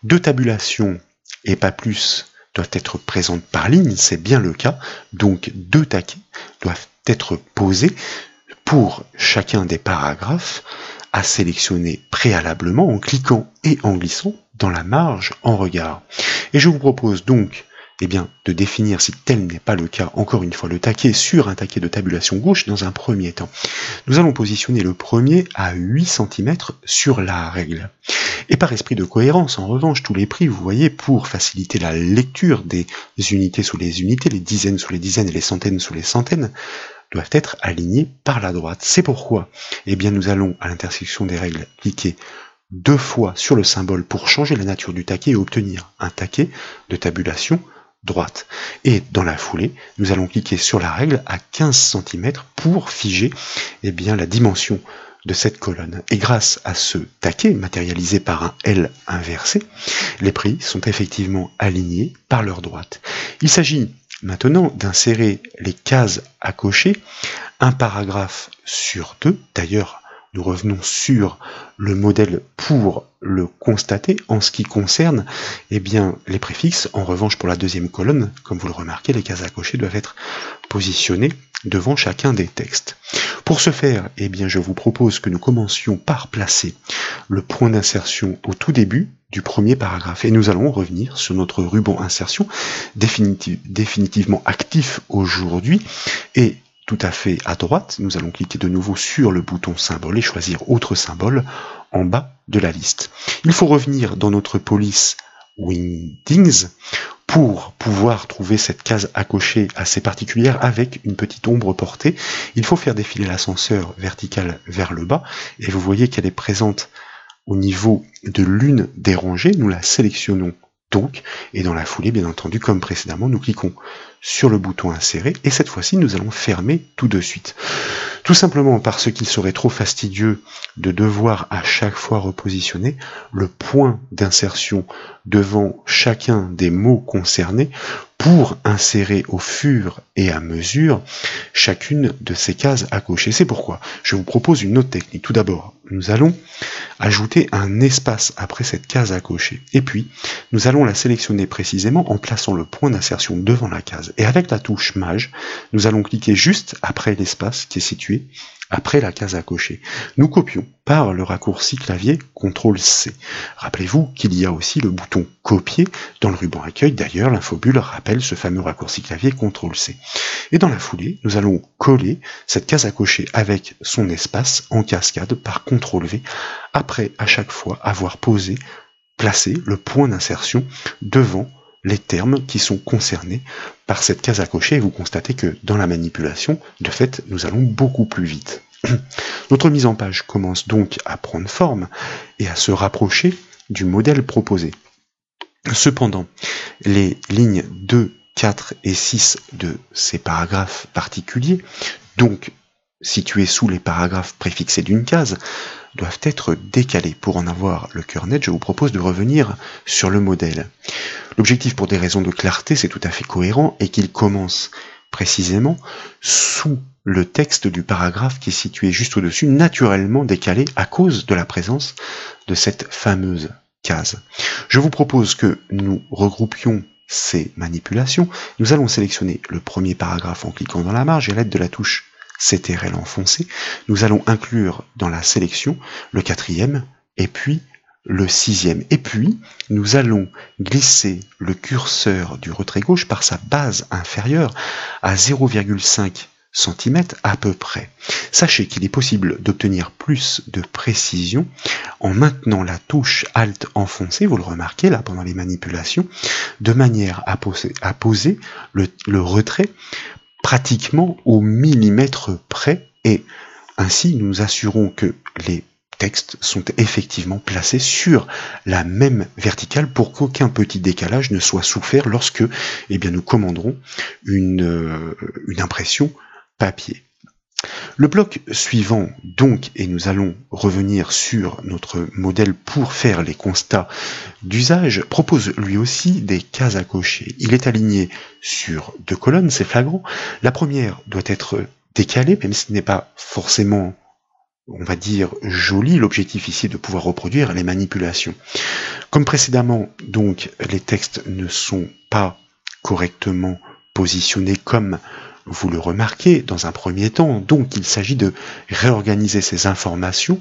2 tabulations et pas plus doivent être présentes par ligne, c'est bien le cas, donc 2 taquets doivent être posés pour chacun des paragraphes à sélectionner préalablement en cliquant et en glissant dans la marge en regard. Et je vous propose donc de définir, si tel n'est pas le cas, encore une fois le taquet sur un taquet de tabulation gauche dans un premier temps. Nous allons positionner le premier à 8 cm sur la règle. Et par esprit de cohérence, en revanche, tous les prix, vous voyez, pour faciliter la lecture des unités sous les unités, les dizaines sous les dizaines et les centaines sous les centaines, doivent être alignés par la droite. C'est pourquoi, nous allons, à l'intersection des règles, cliquer 2 fois sur le symbole pour changer la nature du taquet et obtenir un taquet de tabulation droite. Et dans la foulée, nous allons cliquer sur la règle à 15 cm pour figer la dimension de cette colonne. Et grâce à ce taquet matérialisé par un L inversé, les prix sont effectivement alignés par leur droite. Il s'agit maintenant d'insérer les cases à cocher, un paragraphe sur 2. D'ailleurs, nous revenons sur le modèle pour le constater en ce qui concerne les préfixes. En revanche, pour la deuxième colonne, comme vous le remarquez, les cases à cocher doivent être positionnées devant chacun des textes. Pour ce faire, je vous propose que nous commencions par placer le point d'insertion au tout début du premier paragraphe. Et nous allons revenir sur notre ruban insertion, définitivement actif aujourd'hui, et tout à fait à droite, nous allons cliquer de nouveau sur le bouton symbole et choisir autre symbole en bas de la liste. Il faut revenir dans notre police Windings pour pouvoir trouver cette case à cocher assez particulière avec une petite ombre portée. Il faut faire défiler l'ascenseur vertical vers le bas et vous voyez qu'elle est présente au niveau de l'une des rangées. Nous la sélectionnons donc et dans la foulée, bien entendu, comme précédemment, nous cliquons sur le bouton insérer et cette fois-ci nous allons fermer tout de suite. Tout simplement parce qu'il serait trop fastidieux de devoir à chaque fois repositionner le point d'insertion devant chacun des mots concernés pour insérer au fur et à mesure chacune de ces cases à cocher. C'est pourquoi je vous propose une autre technique. Tout d'abord, nous allons ajouter un espace après cette case à cocher. Et puis, nous allons la sélectionner précisément en plaçant le point d'insertion devant la case. Et avec la touche Maj, nous allons cliquer juste après l'espace qui est situé après la case à cocher. Nous copions par le raccourci clavier CTRL-C. Rappelez-vous qu'il y a aussi le bouton copier dans le ruban accueil. D'ailleurs, l'infobulle rappelle ce fameux raccourci clavier CTRL-C. Et dans la foulée, nous allons coller cette case à cocher avec son espace en cascade par CTRL-V après à chaque fois avoir placé le point d'insertion devant les termes qui sont concernés par cette case à cocher, et vous constatez que dans la manipulation, de fait, nous allons beaucoup plus vite. Notre mise en page commence donc à prendre forme et à se rapprocher du modèle proposé. Cependant, les lignes 2, 4 et 6 de ces paragraphes particuliers, donc situés sous les paragraphes préfixés d'une case, doivent être décalés. Pour en avoir le cœur net, je vous propose de revenir sur le modèle. L'objectif, pour des raisons de clarté, c'est tout à fait cohérent, et qu'il commence précisément sous le texte du paragraphe qui est situé juste au-dessus, naturellement décalé à cause de la présence de cette fameuse case. Je vous propose que nous regroupions ces manipulations. Nous allons sélectionner le premier paragraphe en cliquant dans la marge et à l'aide de la touche CTRL enfoncée. Nous allons inclure dans la sélection le quatrième et puis le sixième. Et puis, nous allons glisser le curseur du retrait gauche par sa base inférieure à 0,5 cm à peu près. Sachez qu'il est possible d'obtenir plus de précision en maintenant la touche Alt enfoncée, vous le remarquez là pendant les manipulations, de manière à poser le retrait pratiquement au millimètre près, et ainsi nous assurons que les textes sont effectivement placés sur la même verticale pour qu'aucun petit décalage ne soit souffert lorsque nous commanderons une impression papier. Le bloc suivant donc, et nous allons revenir sur notre modèle pour faire les constats d'usage, propose lui aussi des cases à cocher. Il est aligné sur deux colonnes, c'est flagrant. La première doit être décalée, même si ce n'est pas forcément, on va dire, joli. L'objectif ici est de pouvoir reproduire les manipulations. Comme précédemment, donc, les textes ne sont pas correctement positionnés comme vous le remarquez dans un premier temps, donc il s'agit de réorganiser ces informations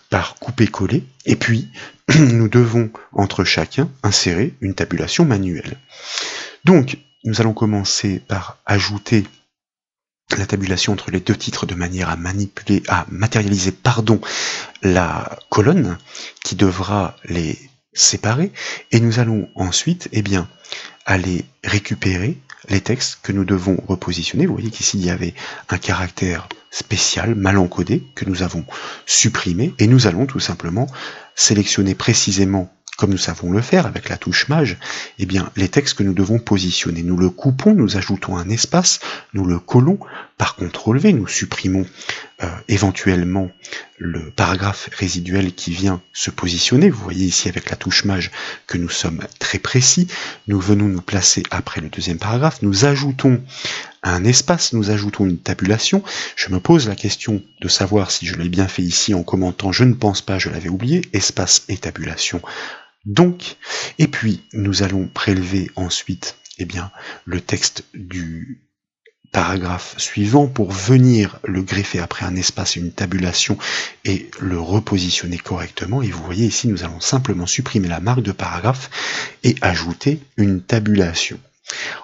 par couper-coller, et puis nous devons entre chacun insérer une tabulation manuelle. Donc nous allons commencer par ajouter la tabulation entre les deux titres de manière à matérialiser la colonne qui devra les séparer, et nous allons ensuite aller récupérer les textes que nous devons repositionner. Vous voyez qu'ici il y avait un caractère spécial, mal encodé, que nous avons supprimé, et nous allons tout simplement sélectionner précisément, comme nous savons le faire avec la touche Maj, les textes que nous devons positionner. Nous le coupons, nous ajoutons un espace, nous le collons par CTRL-V, nous supprimons éventuellement le paragraphe résiduel qui vient se positionner. Vous voyez ici avec la touche Maj que nous sommes très précis. Nous venons nous placer après le deuxième paragraphe, nous ajoutons un espace, nous ajoutons une tabulation. Je me pose la question de savoir si je l'ai bien fait ici en commentant, je ne pense pas, je l'avais oublié, espace et tabulation. Donc, et puis nous allons prélever ensuite le texte du paragraphe suivant pour venir le greffer après un espace et une tabulation et le repositionner correctement. Et vous voyez ici, nous allons simplement supprimer la marque de paragraphe et ajouter une tabulation.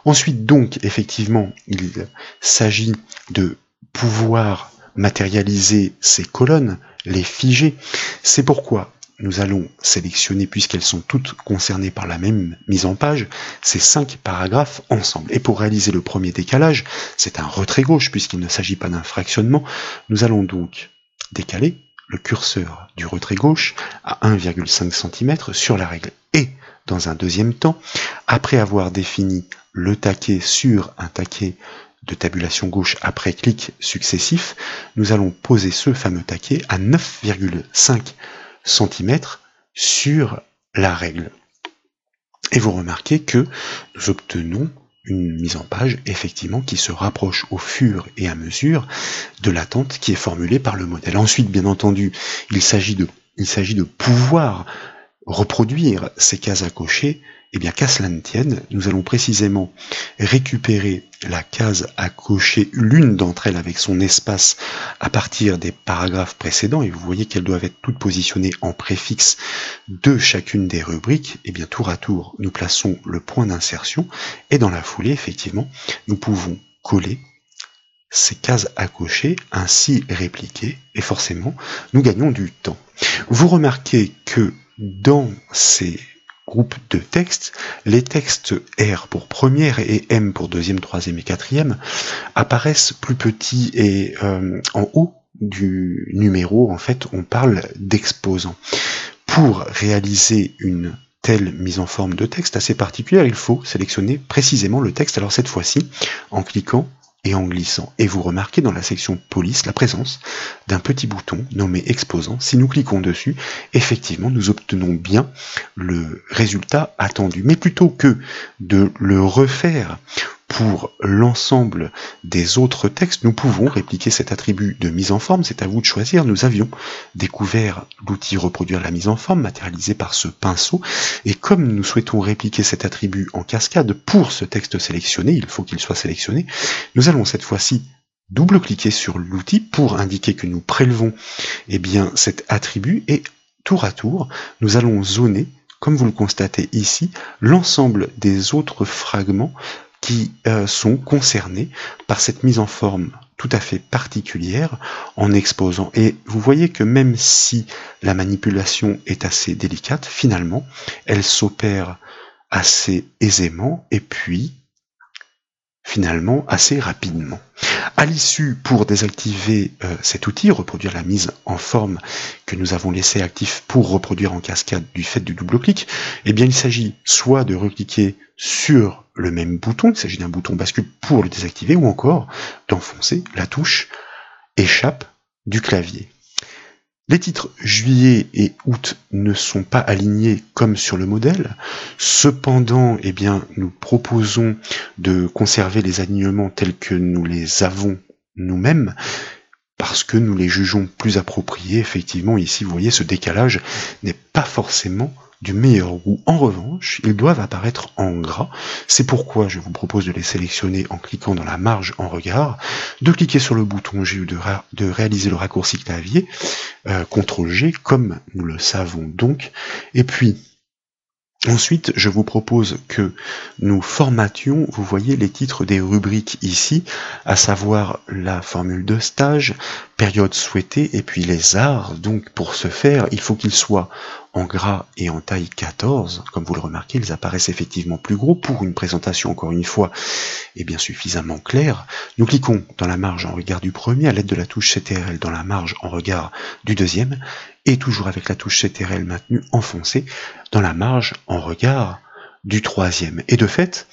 Ensuite, donc, effectivement, il s'agit de pouvoir matérialiser ces colonnes, les figer. C'est pourquoi nous allons sélectionner, puisqu'elles sont toutes concernées par la même mise en page, ces 5 paragraphes ensemble. Et pour réaliser le premier décalage, c'est un retrait gauche, puisqu'il ne s'agit pas d'un fractionnement. Nous allons donc décaler le curseur du retrait gauche à 1,5 cm sur la règle. Et dans un deuxième temps, après avoir défini le taquet sur un taquet de tabulation gauche après clic successif, nous allons poser ce fameux taquet à 9,5 cm sur la règle. Et vous remarquez que nous obtenons une mise en page, effectivement, qui se rapproche au fur et à mesure de l'attente qui est formulée par le modèle. Ensuite, bien entendu, il s'agit de pouvoir reproduire ces cases à cocher. Eh bien, qu'à cela ne tienne, nous allons précisément récupérer la case à cocher, l'une d'entre elles avec son espace à partir des paragraphes précédents, et vous voyez qu'elles doivent être toutes positionnées en préfixe de chacune des rubriques. Et bien, tour à tour, nous plaçons le point d'insertion, et dans la foulée, effectivement, nous pouvons coller ces cases à cocher, ainsi répliquées, et forcément, nous gagnons du temps. Vous remarquez que dans ces groupes de textes, les textes R pour première et M pour deuxième, troisième et quatrième apparaissent plus petits et en haut du numéro, en fait, on parle d'exposants. Pour réaliser une telle mise en forme de texte assez particulière, il faut sélectionner précisément le texte, alors cette fois-ci, en cliquant et en glissant. Et vous remarquez dans la section police la présence d'un petit bouton nommé exposant. Si nous cliquons dessus, effectivement, nous obtenons bien le résultat attendu. Mais plutôt que de le refaire pour l'ensemble des autres textes, nous pouvons répliquer cet attribut de mise en forme. C'est à vous de choisir. Nous avions découvert l'outil reproduire la mise en forme matérialisé par ce pinceau, et comme nous souhaitons répliquer cet attribut en cascade pour ce texte sélectionné, il faut qu'il soit sélectionné, nous allons cette fois-ci double-cliquer sur l'outil pour indiquer que nous prélevons cet attribut, et tour à tour, nous allons zoner, comme vous le constatez ici, l'ensemble des autres fragments qui sont concernés par cette mise en forme tout à fait particulière en exposant. Et vous voyez que même si la manipulation est assez délicate, finalement, elle s'opère assez aisément et puis finalement assez rapidement. À l'issue, pour désactiver cet outil, reproduire la mise en forme que nous avons laissé actif pour reproduire en cascade du fait du double-clic, eh bien il s'agit soit de recliquer sur le même bouton, il s'agit d'un bouton bascule pour le désactiver, ou encore d'enfoncer la touche échappe du clavier. Les titres juillet et août ne sont pas alignés comme sur le modèle. Cependant, eh bien, nous proposons de conserver les alignements tels que nous les avons nous-mêmes, parce que nous les jugeons plus appropriés. Effectivement, ici, vous voyez, ce décalage n'est pas forcément du meilleur goût. En revanche, ils doivent apparaître en gras. C'est pourquoi je vous propose de les sélectionner en cliquant dans la marge en regard, de cliquer sur le bouton G ou de réaliser le raccourci clavier, CTRL G, comme nous le savons donc. Et puis, ensuite, je vous propose que nous formations, vous voyez, les titres des rubriques ici, à savoir la formule de stage, période souhaitée, et puis les arts. Donc, pour ce faire, il faut qu'ils soient en gras et en taille 14. Comme vous le remarquez, ils apparaissent effectivement plus gros pour une présentation, encore une fois, bien suffisamment claire. Nous cliquons dans la marge en regard du premier, à l'aide de la touche CTRL dans la marge en regard du deuxième, et toujours avec la touche CTRL maintenue enfoncée dans la marge en regard du troisième. Et de fait,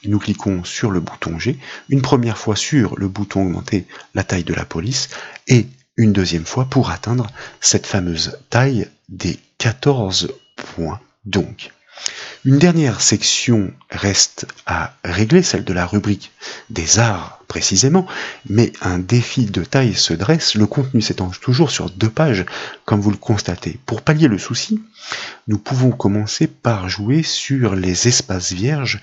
nous cliquons sur le bouton G, une première fois sur le bouton augmenter la taille de la police, et une deuxième fois pour atteindre cette fameuse taille des 14 points. Donc, une dernière section reste à régler, celle de la rubrique des arts précisément, mais un défi de taille se dresse, le contenu s'étend toujours sur 2 pages, comme vous le constatez. Pour pallier le souci, nous pouvons commencer par jouer sur les espaces vierges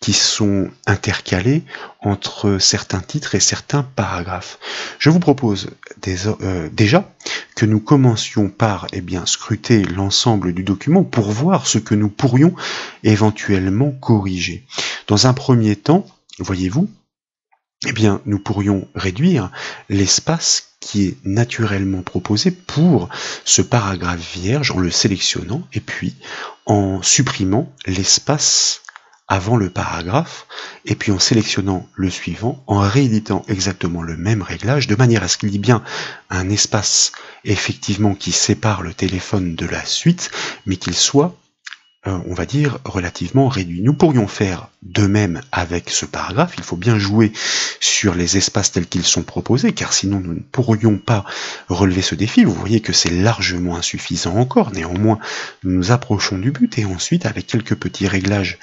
qui sont intercalés entre certains titres et certains paragraphes. Je vous propose déjà que nous commencions par scruter l'ensemble du document pour voir ce que nous pourrions éventuellement corriger. Dans un premier temps, voyez-vous, nous pourrions réduire l'espace qui est naturellement proposé pour ce paragraphe vierge en le sélectionnant et puis en supprimant l'espace avant le paragraphe et puis en sélectionnant le suivant, en rééditant exactement le même réglage de manière à ce qu'il y ait bien un espace effectivement qui sépare le téléphone de la suite, mais qu'il soit on va dire, relativement réduit. Nous pourrions faire de même avec ce paragraphe. Il faut bien jouer sur les espaces tels qu'ils sont proposés, car sinon nous ne pourrions pas relever ce défi. Vous voyez que c'est largement insuffisant encore. Néanmoins, nous nous approchons du but, et ensuite, avec quelques petits réglages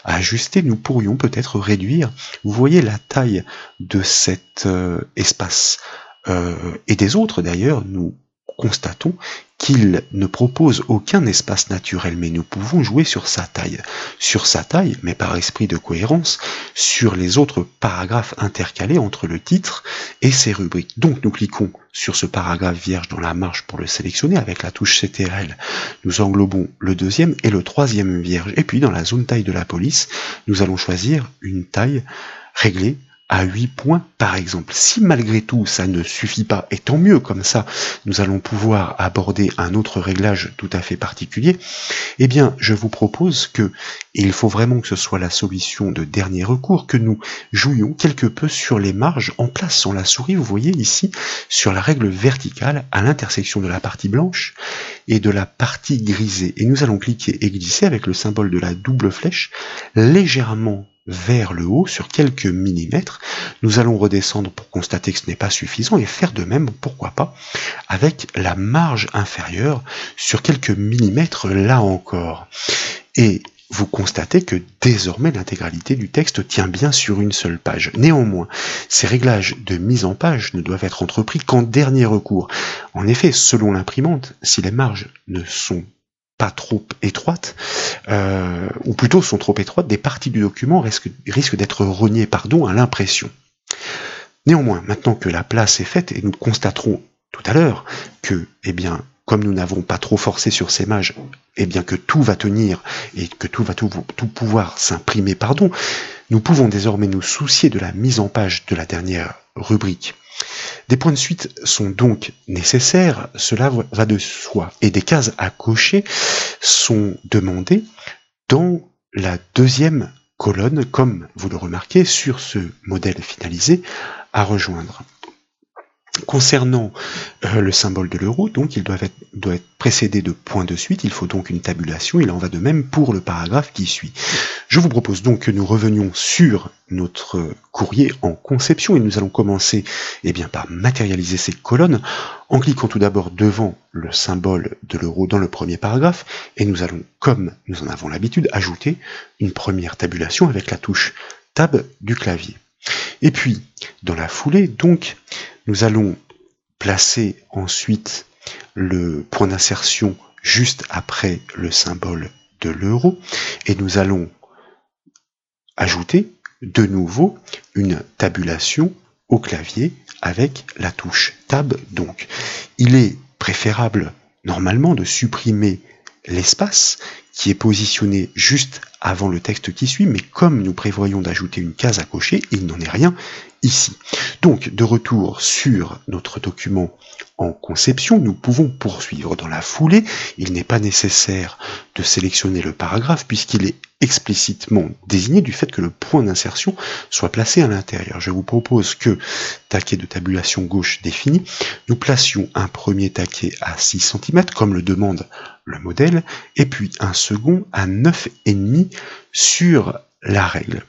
à ajuster, nous pourrions peut-être réduire, vous voyez, la taille de cet espace. Et des autres, d'ailleurs, nous constatons qu'il ne propose aucun espace naturel, mais nous pouvons jouer sur sa taille, mais par esprit de cohérence, sur les autres paragraphes intercalés entre le titre et ses rubriques. Donc nous cliquons sur ce paragraphe vierge dans la marge pour le sélectionner avec la touche CTRL. Nous englobons le deuxième et le troisième vierge, et puis dans la zone taille de la police, nous allons choisir une taille réglée à 8 points par exemple. Si malgré tout ça ne suffit pas, et tant mieux, comme ça nous allons pouvoir aborder un autre réglage tout à fait particulier, eh bien je vous propose que, et il faut vraiment que ce soit la solution de dernier recours, que nous jouions quelque peu sur les marges en plaçant la souris, vous voyez ici, sur la règle verticale à l'intersection de la partie blanche et de la partie grisée. Et nous allons cliquer et glisser avec le symbole de la double flèche légèrement vers le haut sur quelques millimètres. Nous allons redescendre pour constater que ce n'est pas suffisant et faire de même, pourquoi pas, avec la marge inférieure sur quelques millimètres là encore. Et vous constatez que désormais l'intégralité du texte tient bien sur une seule page. Néanmoins, ces réglages de mise en page ne doivent être entrepris qu'en dernier recours. En effet, selon l'imprimante, si les marges ne sont pas trop étroites, ou plutôt sont trop étroites, des parties du document risquent d'être reniées à l'impression. Néanmoins, maintenant que la place est faite, et nous constaterons tout à l'heure que, eh bien, comme nous n'avons pas trop forcé sur ces marges, eh bien que tout va tenir et que tout va tout pouvoir s'imprimer, nous pouvons désormais nous soucier de la mise en page de la dernière rubrique. Des points de suite sont donc nécessaires, cela va de soi, et des cases à cocher sont demandées dans la deuxième colonne, comme vous le remarquez sur ce modèle finalisé à rejoindre. Concernant le symbole de l'euro, donc il doit être précédé de points de suite, il faut donc une tabulation, il en va de même pour le paragraphe qui suit. Je vous propose donc que nous revenions sur notre courrier en conception et nous allons commencer par matérialiser ces colonnes en cliquant tout d'abord devant le symbole de l'euro dans le premier paragraphe et nous allons, comme nous en avons l'habitude, ajouter une première tabulation avec la touche Tab du clavier. Et puis, dans la foulée, donc, nous allons placer ensuite le point d'insertion juste après le symbole de l'euro et nous allons ajouter de nouveau une tabulation au clavier avec la touche Tab. Donc, il est préférable normalement de supprimer l'espace qui est positionné juste avant le texte qui suit, mais comme nous prévoyons d'ajouter une case à cocher, il n'en est rien ici. Donc, de retour sur notre document en conception, nous pouvons poursuivre dans la foulée. Il n'est pas nécessaire de sélectionner le paragraphe puisqu'il est explicitement désigné du fait que le point d'insertion soit placé à l'intérieur. Je vous propose que, taquet de tabulation gauche défini, nous placions un premier taquet à 6 cm, comme le demande le modèle, et puis un second à 9,5 sur la règle.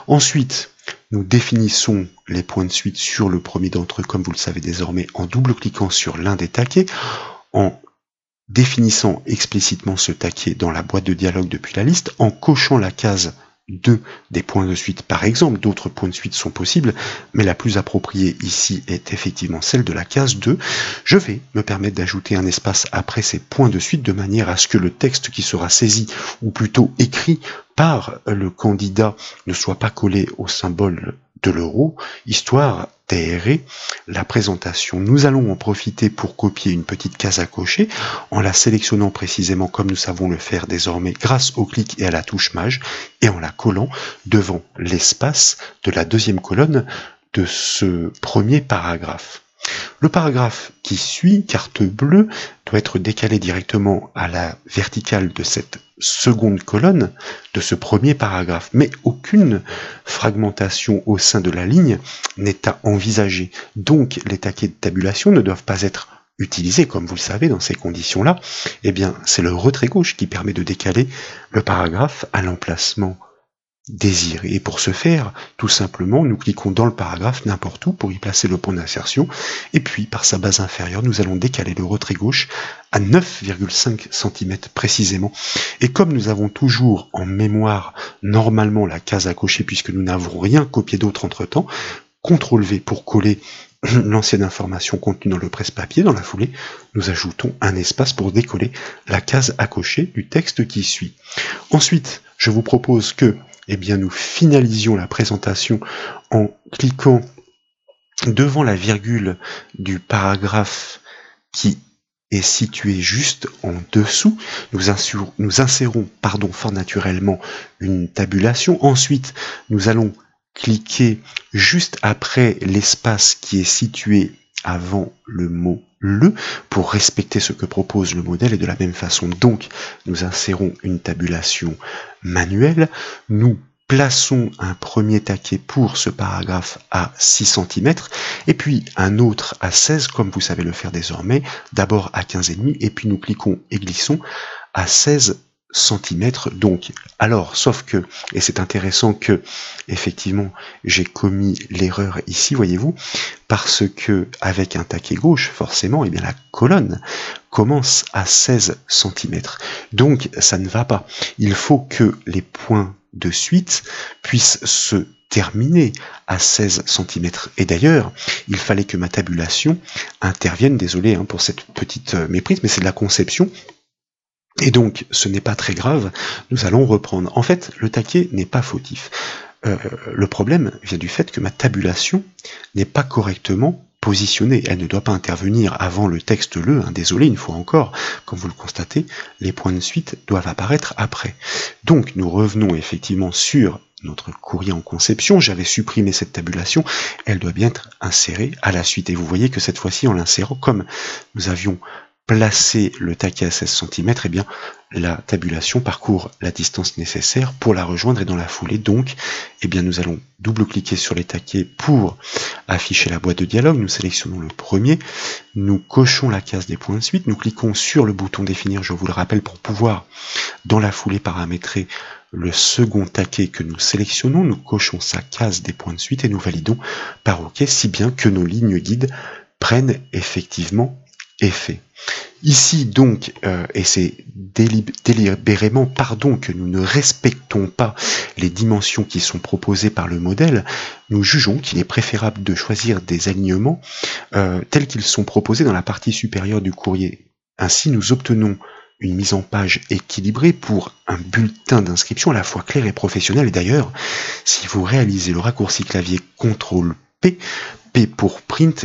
Ensuite, nous définissons les points de suite sur le premier d'entre eux, comme vous le savez désormais, en double-cliquant sur l'un des taquets, en définissant explicitement ce taquet dans la boîte de dialogue depuis la liste, en cochant la case 2 des points de suite par exemple. D'autres points de suite sont possibles, mais la plus appropriée ici est effectivement celle de la case 2. Je vais me permettre d'ajouter un espace après ces points de suite de manière à ce que le texte qui sera saisi, ou plutôt écrit par le candidat, ne soit pas collé au symbole de l'euro, histoire d'aérer la présentation. Nous allons en profiter pour copier une petite case à cocher en la sélectionnant précisément comme nous savons le faire désormais grâce au clic et à la touche Maj et en la collant devant l'espace de la deuxième colonne de ce premier paragraphe. Le paragraphe qui suit, carte bleue, doit être décalé directement à la verticale de cette seconde colonne de ce premier paragraphe, mais aucune fragmentation au sein de la ligne n'est à envisager. Donc les taquets de tabulation ne doivent pas être utiliser, comme vous le savez, dans ces conditions-là, eh bien, c'est le retrait gauche qui permet de décaler le paragraphe à l'emplacement désiré. Et pour ce faire, tout simplement, nous cliquons dans le paragraphe n'importe où pour y placer le point d'insertion, et puis, par sa base inférieure, nous allons décaler le retrait gauche à 9,5 cm précisément. Et comme nous avons toujours en mémoire, normalement, la case à cocher, puisque nous n'avons rien copié d'autre entre-temps, CTRL V pour coller l'ancienne information contenue dans le presse-papier. Dans la foulée, nous ajoutons un espace pour décoller la case à cocher du texte qui suit. Ensuite, je vous propose que nous finalisions la présentation en cliquant devant la virgule du paragraphe qui est situé juste en dessous. Nous insérons fort naturellement une tabulation. Ensuite, nous allons cliquer juste après l'espace qui est situé avant le mot « le » pour respecter ce que propose le modèle, et de la même façon, donc, nous insérons une tabulation manuelle. Nous plaçons un premier taquet pour ce paragraphe à 6 cm, et puis un autre à 16, comme vous savez le faire désormais, d'abord à 15,5, et puis nous cliquons et glissons à 16 cm. Donc, alors, sauf que, et c'est intéressant que, effectivement, j'ai commis l'erreur ici, voyez-vous, parce que, avec un taquet gauche, forcément, la colonne commence à 16 cm. Donc, ça ne va pas. Il faut que les points de suite puissent se terminer à 16 cm. Et d'ailleurs, il fallait que ma tabulation intervienne, désolé pour cette petite méprise, mais c'est de la conception. Et donc, ce n'est pas très grave, nous allons reprendre. En fait, le taquet n'est pas fautif. Le problème vient du fait que ma tabulation n'est pas correctement positionnée. Elle ne doit pas intervenir avant le texte « le ». Désolé, une fois encore, comme vous le constatez, les points de suite doivent apparaître après. Donc, nous revenons effectivement sur notre courrier en conception. J'avais supprimé cette tabulation. Elle doit bien être insérée à la suite. Et vous voyez que cette fois-ci, en l'insérant, comme nous avions placer le taquet à 16 cm, la tabulation parcourt la distance nécessaire pour la rejoindre, et dans la foulée, donc, nous allons double-cliquer sur les taquets pour afficher la boîte de dialogue. Nous sélectionnons le premier, nous cochons la case des points de suite, nous cliquons sur le bouton définir, je vous le rappelle, pour pouvoir, dans la foulée, paramétrer le second taquet que nous sélectionnons, nous cochons sa case des points de suite et nous validons par OK, si bien que nos lignes guides prennent effectivement effet. Ici donc, et c'est délibérément que nous ne respectons pas les dimensions qui sont proposées par le modèle, nous jugeons qu'il est préférable de choisir des alignements tels qu'ils sont proposés dans la partie supérieure du courrier. Ainsi, nous obtenons une mise en page équilibrée pour un bulletin d'inscription à la fois clair et professionnel. Et d'ailleurs, si vous réalisez le raccourci clavier CTRL-P, P pour print,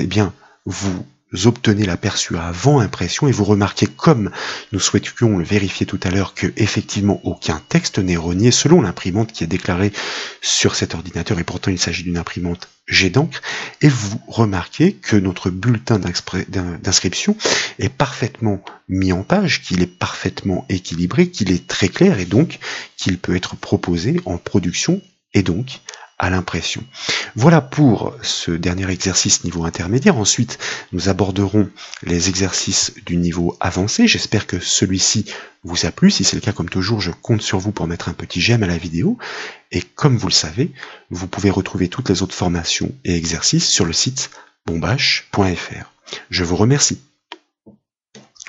vous obtenez l'aperçu avant impression et vous remarquez, comme nous souhaitions le vérifier tout à l'heure, que effectivement aucun texte n'est renié selon l'imprimante qui est déclarée sur cet ordinateur, et pourtant il s'agit d'une imprimante jet d'encre, et vous remarquez que notre bulletin d'inscription est parfaitement mis en page, qu'il est parfaitement équilibré, qu'il est très clair, et donc qu'il peut être proposé en production et donc à l'impression. Voilà pour ce dernier exercice niveau intermédiaire. Ensuite, nous aborderons les exercices du niveau avancé. J'espère que celui-ci vous a plu. Si c'est le cas, comme toujours, je compte sur vous pour mettre un petit j'aime à la vidéo. Et comme vous le savez, vous pouvez retrouver toutes les autres formations et exercices sur le site bombache.fr. Je vous remercie.